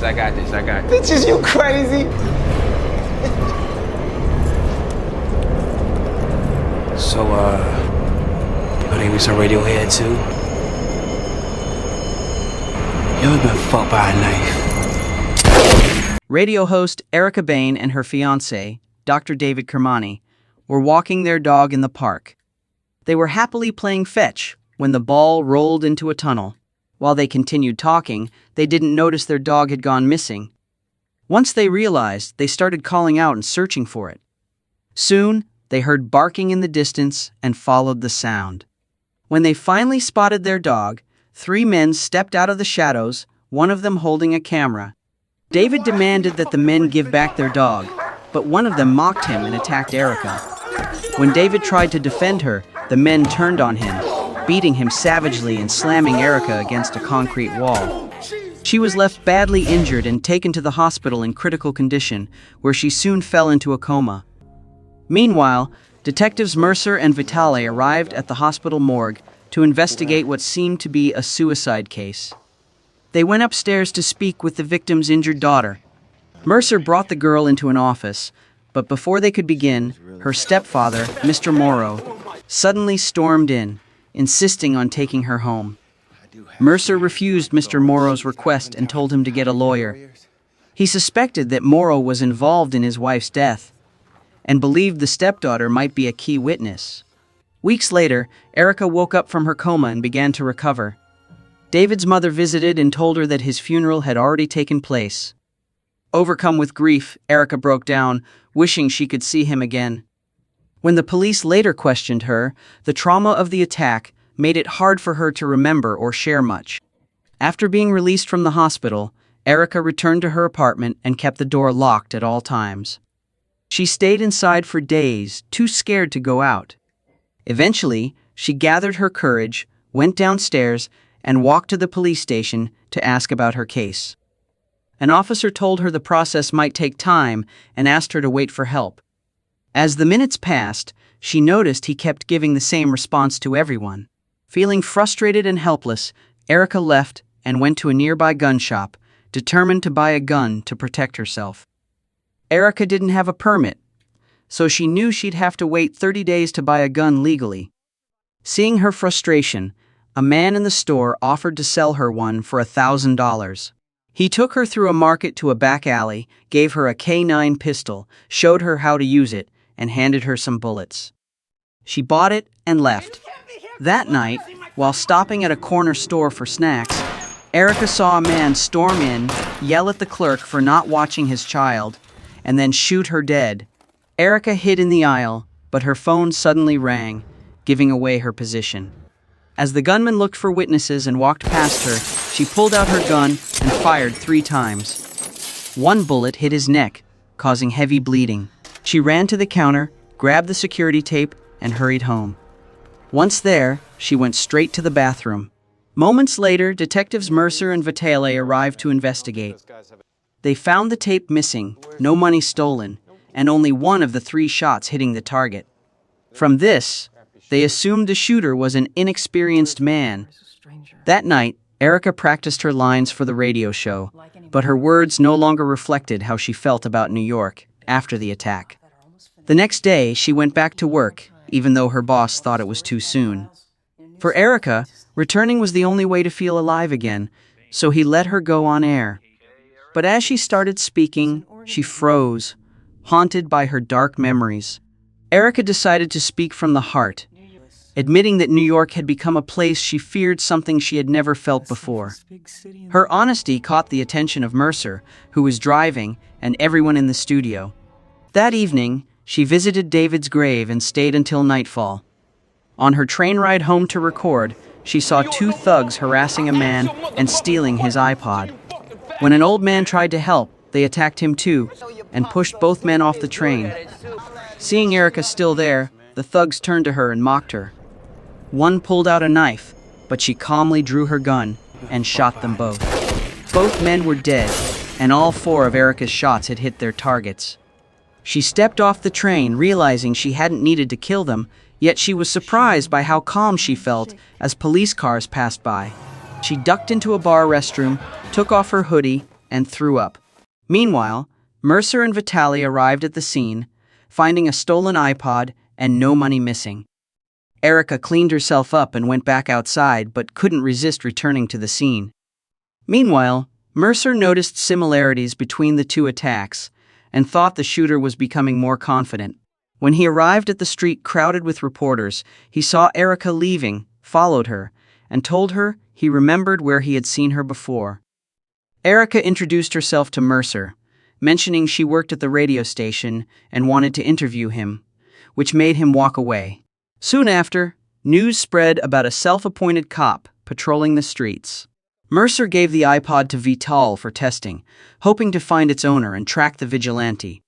I got this, I got this. Bitches, you crazy? So, your name is a Radiohead too? You ever been fucked by a knife? Radio host Erica Bain and her fiancé, Dr. David Kermani, were walking their dog in the park. They were happily playing fetch when the ball rolled into a tunnel. While they continued talking, they didn't notice their dog had gone missing. Once they realized, they started calling out and searching for it. Soon, they heard barking in the distance and followed the sound. When they finally spotted their dog, 3 men stepped out of the shadows, one of them holding a camera. David demanded that the men give back their dog, but one of them mocked him and attacked Erica. When David tried to defend her, the men turned on him, beating him savagely and slamming Erica against a concrete wall. She was left badly injured and taken to the hospital in critical condition, where she soon fell into a coma. Meanwhile, detectives Mercer and Vitale arrived at the hospital morgue to investigate what seemed to be a suicide case. They went upstairs to speak with the victim's injured daughter. Mercer brought the girl into an office, but before they could begin, her stepfather, Mr. Morrow, suddenly stormed in, insisting on taking her home. Mercer refused Mr. Morrow's request and told him to get a lawyer. He suspected that Morrow was involved in his wife's death and believed the stepdaughter might be a key witness. Weeks later, Erica woke up from her coma and began to recover. David's mother visited and told her that his funeral had already taken place. Overcome with grief, Erica broke down, wishing she could see him again. When the police later questioned her, the trauma of the attack made it hard for her to remember or share much. After being released from the hospital, Erica returned to her apartment and kept the door locked at all times. She stayed inside for days, too scared to go out. Eventually, she gathered her courage, went downstairs, and walked to the police station to ask about her case. An officer told her the process might take time and asked her to wait for help. As the minutes passed, she noticed he kept giving the same response to everyone. Feeling frustrated and helpless, Erica left and went to a nearby gun shop, determined to buy a gun to protect herself. Erica didn't have a permit, so she knew she'd have to wait 30 days to buy a gun legally. Seeing her frustration, a man in the store offered to sell her one for $1,000. He took her through a market to a back alley, gave her a K9 pistol, showed her how to use it, and handed her some bullets. She bought it and left. That night, while stopping at a corner store for snacks, Erica saw a man storm in, yell at the clerk for not watching his child, and then shoot her dead. Erica hid in the aisle, but her phone suddenly rang, giving away her position. As the gunman looked for witnesses and walked past her, she pulled out her gun and fired 3 times. One bullet hit his neck, causing heavy bleeding. She ran to the counter, grabbed the security tape, and hurried home. Once there, she went straight to the bathroom. Moments later, detectives Mercer and Vitale arrived to investigate. They found the tape missing, no money stolen, and only one of the 3 shots hitting the target. From this, they assumed the shooter was an inexperienced man. That night, Erica practiced her lines for the radio show, but her words no longer reflected how she felt about New York after the attack. The next day, she went back to work, even though her boss thought it was too soon. For Erica, returning was the only way to feel alive again, so he let her go on air. But as she started speaking, she froze, haunted by her dark memories. Erica decided to speak from the heart, admitting that New York had become a place she feared, something she had never felt before. Her honesty caught the attention of Mercer, who was driving, and everyone in the studio. That evening, she visited David's grave and stayed until nightfall. On her train ride home to record, she saw 2 thugs harassing a man and stealing his iPod. When an old man tried to help, they attacked him too and pushed both men off the train. Seeing Erica still there, the thugs turned to her and mocked her. One pulled out a knife, but she calmly drew her gun and shot them both. Both men were dead, and all 4 of Erica's shots had hit their targets. She stepped off the train, realizing she hadn't needed to kill them, yet she was surprised by how calm she felt as police cars passed by. She ducked into a bar restroom, took off her hoodie, and threw up. Meanwhile, Mercer and Vitaly arrived at the scene, finding a stolen iPod and no money missing. Erica cleaned herself up and went back outside but couldn't resist returning to the scene. Meanwhile, Mercer noticed similarities between the two attacks and thought the shooter was becoming more confident. When he arrived at the street crowded with reporters, he saw Erica leaving, followed her, and told her he remembered where he had seen her before. Erica introduced herself to Mercer, mentioning she worked at the radio station and wanted to interview him, which made him walk away. Soon after, news spread about a self-appointed cop patrolling the streets. Mercer gave the iPod to Vital for testing, hoping to find its owner and track the vigilante.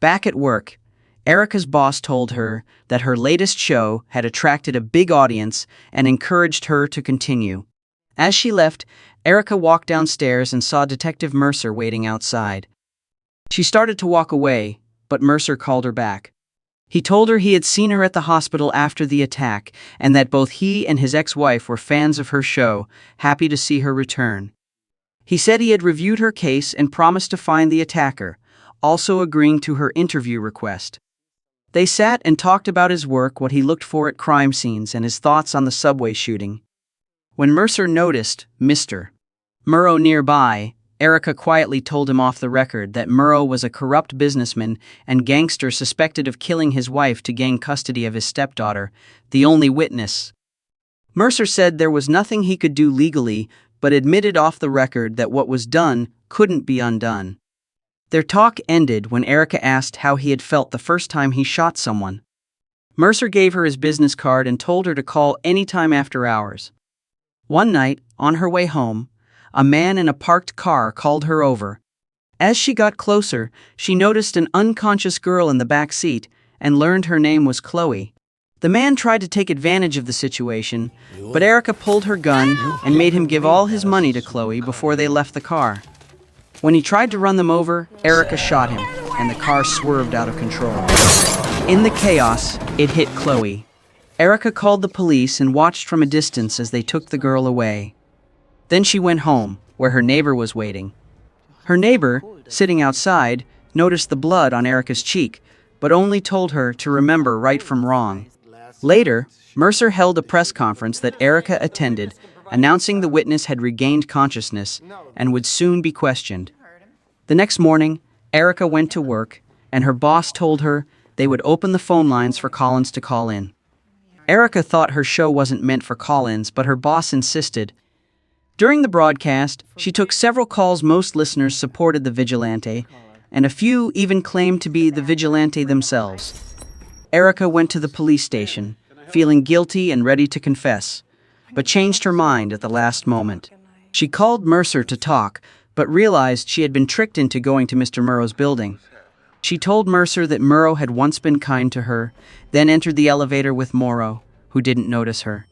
Back at work, Erica's boss told her that her latest show had attracted a big audience and encouraged her to continue. As she left, Erica walked downstairs and saw Detective Mercer waiting outside. She started to walk away, but Mercer called her back. He told her he had seen her at the hospital after the attack and that both he and his ex-wife were fans of her show, happy to see her return. He said he had reviewed her case and promised to find the attacker, also agreeing to her interview request. They sat and talked about his work, what he looked for at crime scenes, and his thoughts on the subway shooting. When Mercer noticed Mr. Murrow nearby, Erica quietly told him off the record that Murrow was a corrupt businessman and gangster suspected of killing his wife to gain custody of his stepdaughter, the only witness. Mercer said there was nothing he could do legally, but admitted off the record that what was done couldn't be undone. Their talk ended when Erica asked how he had felt the first time he shot someone. Mercer gave her his business card and told her to call any time after hours. One night, on her way home, a man in a parked car called her over. As she got closer, she noticed an unconscious girl in the back seat and learned her name was Chloe. The man tried to take advantage of the situation, but Erica pulled her gun and made him give all his money to Chloe before they left the car. When he tried to run them over, Erica shot him, and the car swerved out of control. In the chaos, it hit Chloe. Erica called the police and watched from a distance as they took the girl away. Then she went home, where her neighbor was waiting. Her neighbor, sitting outside, noticed the blood on Erica's cheek, but only told her to remember right from wrong. Later, Mercer held a press conference that Erica attended, announcing the witness had regained consciousness and would soon be questioned. The next morning, Erica went to work, and her boss told her they would open the phone lines for call-ins to call in. Erica thought her show wasn't meant for call-ins, but her boss insisted. During the broadcast, she took several calls. Most listeners supported the vigilante, and a few even claimed to be the vigilante themselves. Erica went to the police station, feeling guilty and ready to confess, but changed her mind at the last moment. She called Mercer to talk, but realized she had been tricked into going to Mr. Murrow's building. She told Mercer that Murrow had once been kind to her, then entered the elevator with Murrow, who didn't notice her.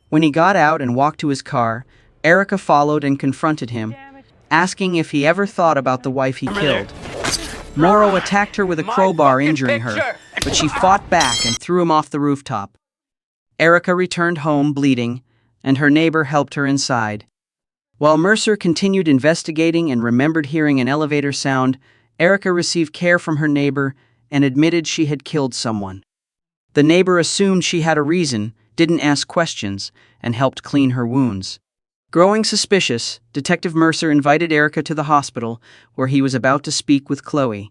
When he got out and walked to his car, Erica followed and confronted him, asking if he ever thought about the wife he killed. Murrow attacked her with a crowbar, injuring her, but she fought back and threw him off the rooftop. Erica returned home bleeding, and her neighbor helped her inside. While Mercer continued investigating and remembered hearing an elevator sound, Erica received care from her neighbor and admitted she had killed someone. The neighbor assumed she had a reason, didn't ask questions, and helped clean her wounds. Growing suspicious, Detective Mercer invited Erica to the hospital, where he was about to speak with Chloe.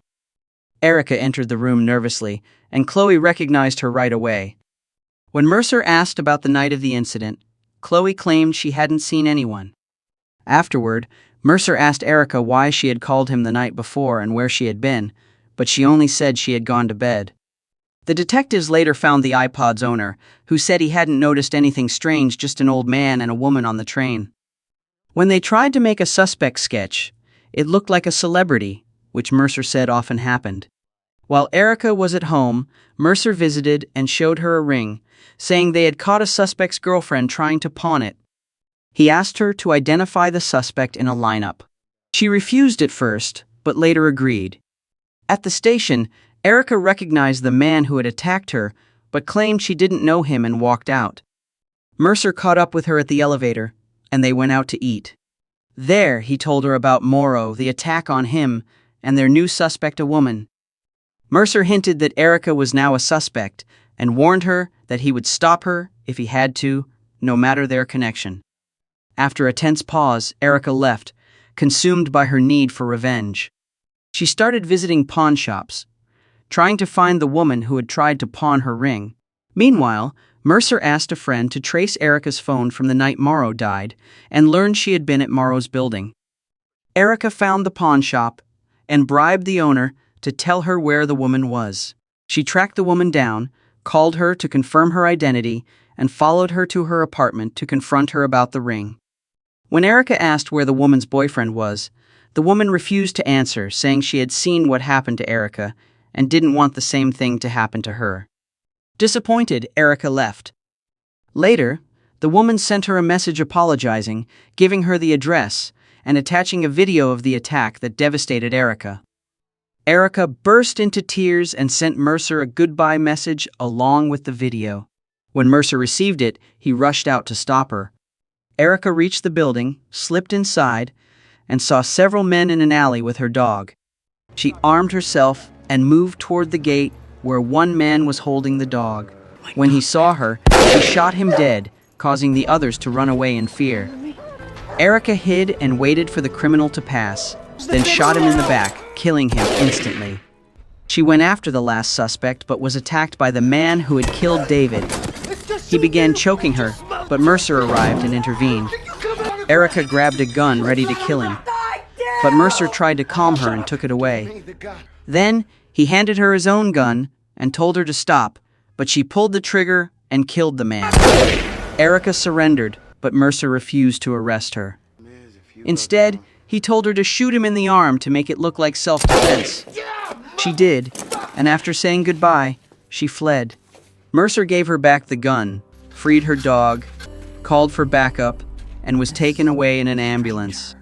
Erica entered the room nervously, and Chloe recognized her right away. When Mercer asked about the night of the incident, Chloe claimed she hadn't seen anyone. Afterward, Mercer asked Erica why she had called him the night before and where she had been, but she only said she had gone to bed. The detectives later found the iPod's owner, who said he hadn't noticed anything strange, just an old man and a woman on the train. When they tried to make a suspect sketch, it looked like a celebrity, which Mercer said often happened. While Erica was at home, Mercer visited and showed her a ring, saying they had caught a suspect's girlfriend trying to pawn it. He asked her to identify the suspect in a lineup. She refused at first, but later agreed. At the station, Erica recognized the man who had attacked her, but claimed she didn't know him and walked out. Mercer caught up with her at the elevator, and they went out to eat. There, he told her about Morrow, the attack on him, and their new suspect, a woman. Mercer hinted that Erica was now a suspect and warned her that he would stop her if he had to, no matter their connection. After a tense pause, Erica left, consumed by her need for revenge. She started visiting pawn shops, trying to find the woman who had tried to pawn her ring. Meanwhile, Mercer asked a friend to trace Erica's phone from the night Morrow died and learned she had been at Morrow's building. Erica found the pawn shop and bribed the owner to tell her where the woman was. She tracked the woman down, called her to confirm her identity, and followed her to her apartment to confront her about the ring. When Erica asked where the woman's boyfriend was, the woman refused to answer, saying she had seen what happened to Erica and didn't want the same thing to happen to her. Disappointed, Erica left. Later, the woman sent her a message apologizing, giving her the address, and attaching a video of the attack that devastated Erica. Erica burst into tears and sent Mercer a goodbye message along with the video. When Mercer received it, he rushed out to stop her. Erica reached the building, slipped inside, and saw several men in an alley with her dog. She armed herself and moved toward the gate where one man was holding the dog. When he saw her, he shot him dead, causing the others to run away in fear. Erica hid and waited for the criminal to pass, then shot him in the back, killing him instantly. She went after the last suspect but was attacked by the man who had killed David. He began choking her, but Mercer arrived and intervened. Erica grabbed a gun ready to kill him, but Mercer tried to calm her and took it away. Then, he handed her his own gun and told her to stop, but she pulled the trigger and killed the man. Erica surrendered, but Mercer refused to arrest her. Instead, he told her to shoot him in the arm to make it look like self-defense. She did, and after saying goodbye, she fled. Mercer gave her back the gun, freed her dog, called for backup, and was taken away in an ambulance.